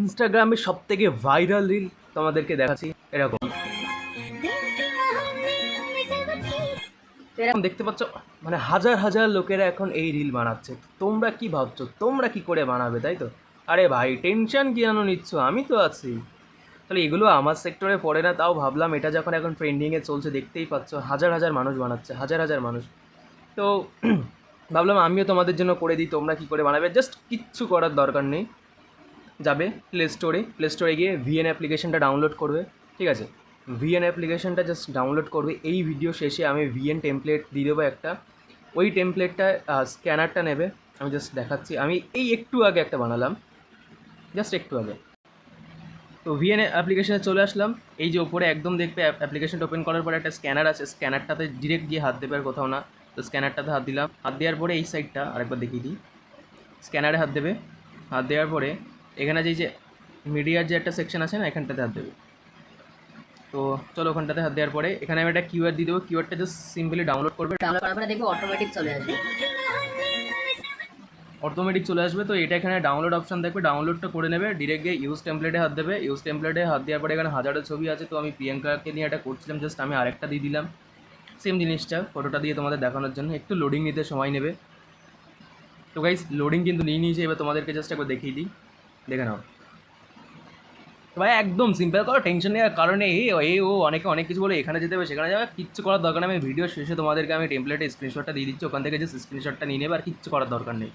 ইনস্টাগ্রামে সবথেকে viral reel তোমাদেরকে দেখাচ্ছি। এরকম এরকম দেখতে পাচ্ছ, মানে হাজার হাজার লোকেরা এখন এই রিল বানাচ্ছে। তোমরা কি ভাবছো তোমরা কি করে বানাবে, তাই তো? আরে ভাই, টেনশন কি জানো নিচ্ছ, আমি তো আছি। তাহলে এগুলো আমার সেক্টরে পড়ে না, তাও ভাবলাম এটা যখন এখন ট্রেন্ডিংয়ে চলছে, দেখতেই পাচ্ছ হাজার হাজার মানুষ বানাচ্ছে, হাজার হাজার মানুষ। তো ভাবলাম আমিও তোমাদের জন্য করে দিই, তোমরা কি করে বানাবে। জাস্ট কিচ্ছু করার দরকার নেই, যাবে প্লে স্টোরে গিয়ে ভিএন অ্যাপ্লিকেশনটা ডাউনলোড করবে। ঠিক আছে, ভিএন অ্যাপ্লিকেশনটা জাস্ট ডাউনলোড করবে। এই ভিডিও শেষে আমি ভিএন টেমপ্লেট দিয়ে দেবো একটা। ওই টেমপ্লেটটা স্ক্যানারটা নেবে। আমি জাস্ট দেখাচ্ছি, আমি এই একটু আগে একটা বানালাম, জাস্ট একটু আগে। তো ভিএন অ্যাপ্লিকেশনে চলে আসলাম। এই যে ওপরে একদম দেখবে অ্যাপ্লিকেশনটা ওপেন করার পরে একটা স্ক্যানার আছে, স্ক্যানারটাতে ডিরেক্ট গিয়ে হাত দেবে আর কোথাও না। তো স্ক্যানারটাতে হাত দিলাম, হাত দেওয়ার পরে এই সাইডটা আরেকবার দেখিয়ে দিই। স্ক্যানারে হাত দেবে, হাত দেওয়ার পরে এখানে যে মিডিয়ার যে একটা সেকশন আছে না, এখানটাতে হাত দেবে। তো চলো ওখানটাতে হাত দেওয়ার পরে এখানে আমি একটা কিওয়ার্ড দিয়ে দেবো। কিওয়ার্ডটা জাস্ট সিম্পলি ডাউনলোড করবে। ডাউনলোড করার পরে দেখবে অটোমেটিক চলে আসবে। অটোমেটিক চলে আসবে। তো এটা এখানে ডাউনলোড অপশন দেখবে, ডাউনলোডটা করে নেবে। ডিরেক্ট গিয়ে ইউজ টেমপ্লেটে হাত দেবে। ইউজ টেমপ্লেটে হাত দেওয়ার পরে এখানে হাজারো ছবি আছে। তো আমি প্রিয়াঙ্কাকে নিয়ে একটা করছিলাম, জাস্ট আমি আরেকটা দিয়ে দিলাম সেম জিনিসটা, ফটোটা দিয়ে তোমাদের দেখানোর জন্য। একটু লোডিং নিতে সময় নেবে। তো গাইস, লোডিং কিন্তু নিয়ে নিয়েছে। এবার তোমাদেরকে জাস্ট একবার দেখিয়ে দিই, দেখে নাও। ভাই একদম সিম্পল করো, টেনশন নেওয়ার কারণে ও অনেকে অনেক কিছু বলে এখানে যেতে হবে সেখানে যাবে, কিচ্ছু করার দরকার নেই। আমি ভিডিও শেষে তোমাদেরকে আমি টেমপ্লেটে স্ক্রিনশটটা দিয়ে দিচ্ছি, ওখান থেকে যে স্ক্রিনশটটা নিয়ে নেবে, আর কিচ্ছু করার দরকার নেই।